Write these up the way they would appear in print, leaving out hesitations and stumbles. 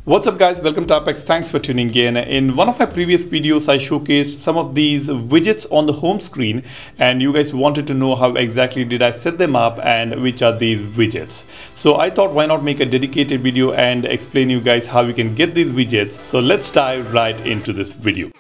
What's up guys, welcome to Apex. Thanks for tuning in. In one of my previous videos I showcased some of these widgets on the home screen and you guys wanted to know how exactly did I set them up and which are these widgets. So I thought why not make a dedicated video and explain you guys how you can get these widgets. So let's dive right into this video.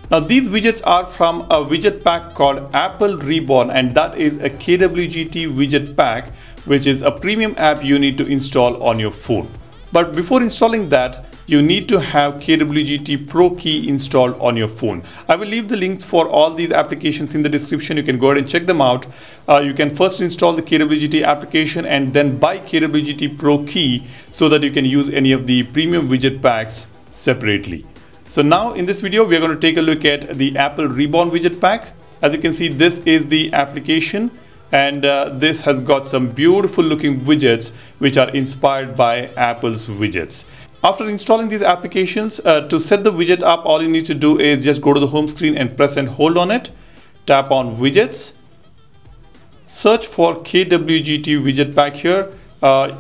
Now these widgets are from a widget pack called Apple Reborn, and that is a KWGT widget pack, which is a premium app you need to install on your phone. But before installing that, you need to have KWGT Pro Key installed on your phone. I will leave the links for all these applications in the description. You can go ahead and check them out. You can first install the KWGT application and then buy KWGT Pro Key so that you can use any of the premium widget packs separately. So now in this video, we are going to take a look at the Apple Reborn widget pack. As you can see, this is the application and this has got some beautiful looking widgets which are inspired by Apple's widgets. After installing these applications, to set the widget up, all you need to do is just go to the home screen and press and hold on it. Tap on widgets. Search for KWGT widget pack here.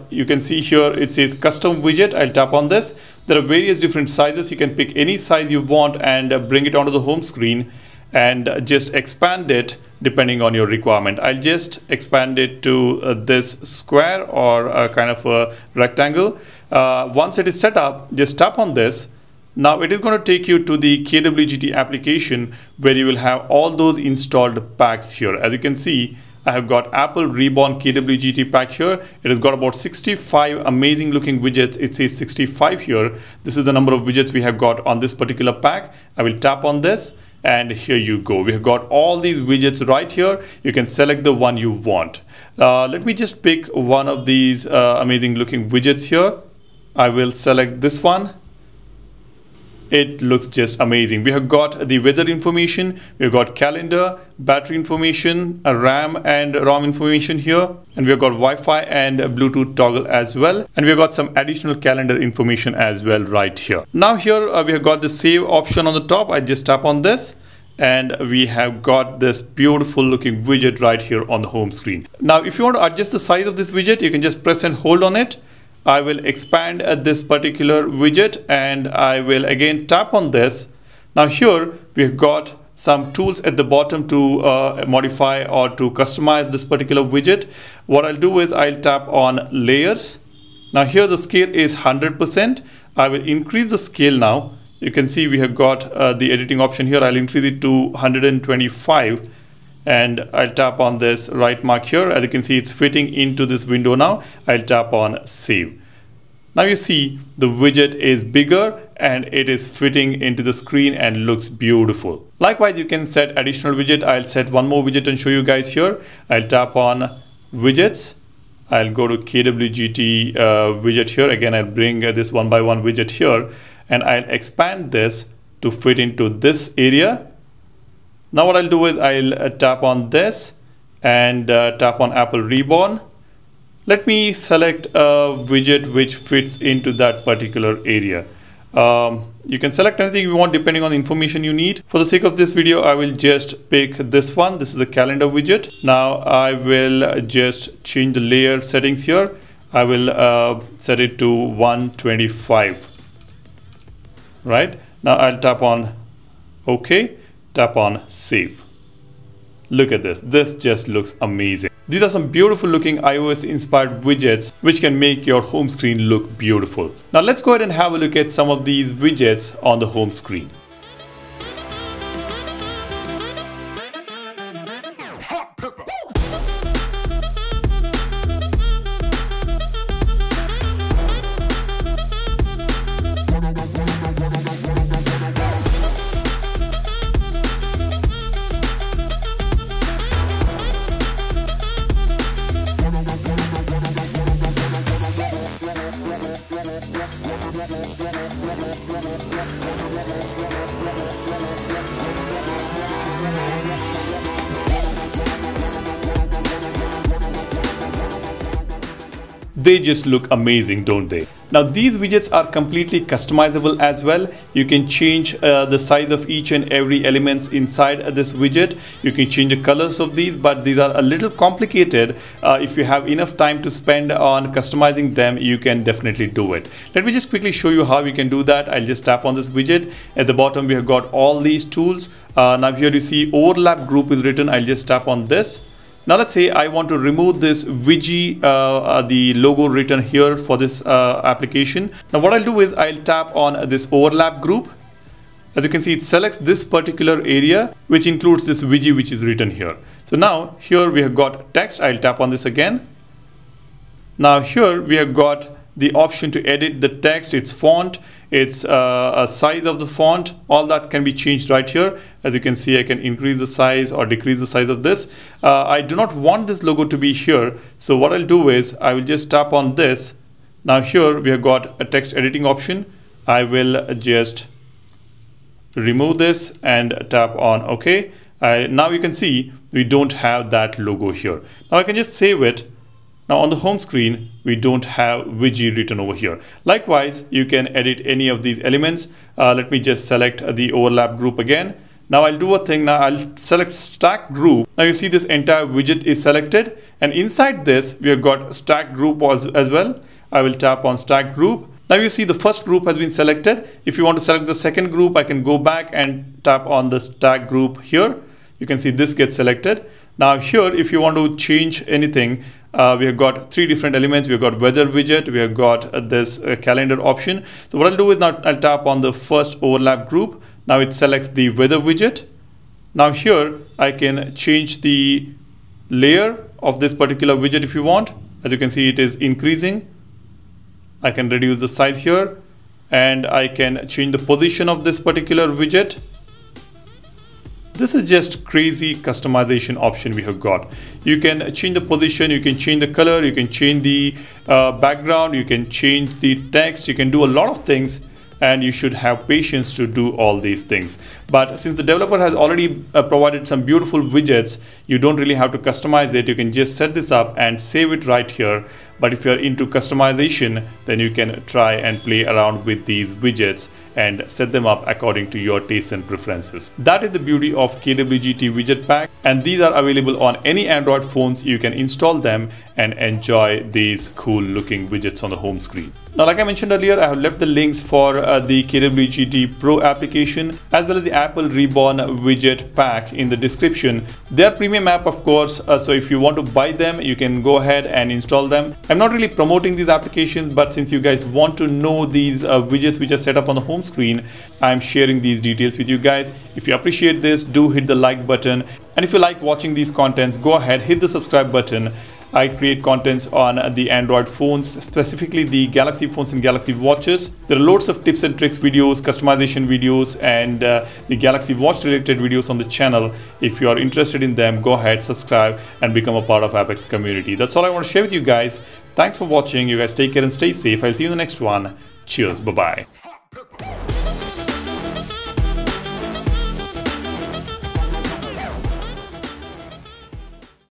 You can see here it says custom widget. I'll tap on this. There are various different sizes. You can pick any size you want and bring it onto the home screen and just expand it depending on your requirement. I'll just expand it to this square or kind of a rectangle. Once it is set up, just tap on this. Now it is going to take you to the KWGT application where you will have all those installed packs here. As you can see, I have got Apple Reborn KWGT pack here. It has got about 65 amazing looking widgets. It says 65 here. This is the number of widgets we have got on this particular pack. I will tap on this and here you go. We have got all these widgets right here. You can select the one you want. Let me just pick one of these amazing looking widgets here. I will select this one. It looks just amazing. We have got the weather information, we've got calendar, battery information, a RAM and ROM information here, and we've got Wi-Fi and Bluetooth toggle as well, and we've got some additional calendar information as well right here. Now here we have got the save option on the top. I just tap on this and we have got this beautiful looking widget right here on the home screen. Now if you want to adjust the size of this widget, you can just press and hold on it. I will expand this particular widget and I will again tap on this. Now here we've got some tools at the bottom to modify or to customize this particular widget. What I'll do is I'll tap on layers. Now here the scale is 100%. I will increase the scale now. You can see we have got the editing option here. I'll increase it to 125. And I'll tap on this right mark here. As you can see, it's fitting into this window now. I'll tap on save. Now you see the widget is bigger and it is fitting into the screen and looks beautiful. Likewise, you can set additional widget. I'll set one more widget and show you guys here. I'll tap on widgets. I'll go to KWGT widget here. Again, I'll bring this one by one widget here and I'll expand this to fit into this area. Now what I'll do is I'll tap on this and tap on Apple Reborn. Let me select a widget which fits into that particular area. You can select anything you want depending on the information you need. For the sake of this video, I will just pick this one. This is a calendar widget. Now I will just change the layer settings here. I will set it to 125. Right? Now I'll tap on OK. Tap on save. Look at this. This just looks amazing. These are some beautiful looking iOS inspired widgets which can make your home screen look beautiful. Now let's go ahead and have a look at some of these widgets on the home screen. They just look amazing, don't they? Now these widgets are completely customizable as well. You can change the size of each and every elements inside this widget. You can change the colors of these, but these are a little complicated. If you have enough time to spend on customizing them, you can definitely do it. Let me just quickly show you how you can do that. I'll just tap on this widget. At the bottom we have got all these tools. Now here you see overlap group is written. I'll just tap on this. Now let's say I want to remove this widget, the logo written here for this application. Now what I'll do is I'll tap on this overlap group. As you can see, it selects this particular area, which includes this widget which is written here. So now here we have got text. I'll tap on this again. Now here we have got the option to edit the text, its font, its size of the font. All that can be changed right here. As you can see, I can increase the size or decrease the size of this. I do not want this logo to be here, so what I'll do is I will just tap on this. Now here we have got a text editing option. I will just remove this and tap on OK. Now you can see we don't have that logo here. Now I can just save it. Now on the home screen, we don't have widget written over here. Likewise, you can edit any of these elements. Let me just select the overlap group again. Now I'll do a thing. Now I'll select stack group. Now you see this entire widget is selected, and inside this we have got stack group as well. I will tap on stack group. Now you see the first group has been selected. If you want to select the second group, I can go back and tap on the stack group here. You can see this gets selected. Now here, if you want to change anything, we have got three different elements. We have got weather widget, we have got this calendar option. So what I'll do is now I'll tap on the first overlap group. Now it selects the weather widget. Now here I can change the layer of this particular widget if you want. As you can see, it is increasing. I can reduce the size here, and I can change the position of this particular widget. This is just crazy customization option we have got. You can change the position, you can change the color, you can change the background, you can change the text, you can do a lot of things, and you should have patience to do all these things. But since the developer has already provided some beautiful widgets, you don't really have to customize it. You can just set this up and save it right here. But if you're into customization, then you can try and play around with these widgets and set them up according to your tastes and preferences. That is the beauty of KWGT Widget Pack, and these are available on any Android phones. You can install them and enjoy these cool looking widgets on the home screen. Now, like I mentioned earlier, I have left the links for the KWGT Pro application as well as the Apple Reborn Widget Pack in the description. They are premium app, of course, so if you want to buy them, you can go ahead and install them. I'm not really promoting these applications, but since you guys want to know these widgets which are set up on the home screen, I'm sharing these details with you guys. If you appreciate this, do hit the like button, and if you like watching these contents, go ahead, hit the subscribe button. I create contents on the Android phones, specifically the Galaxy phones and Galaxy watches. There are loads of tips and tricks videos, customization videos, and the Galaxy Watch related videos on the channel. If you are interested in them, go ahead, subscribe, and become a part of Apex community. That's all I want to share with you guys. Thanks for watching. You guys take care and stay safe. I'll see you in the next one. Cheers. Bye-bye.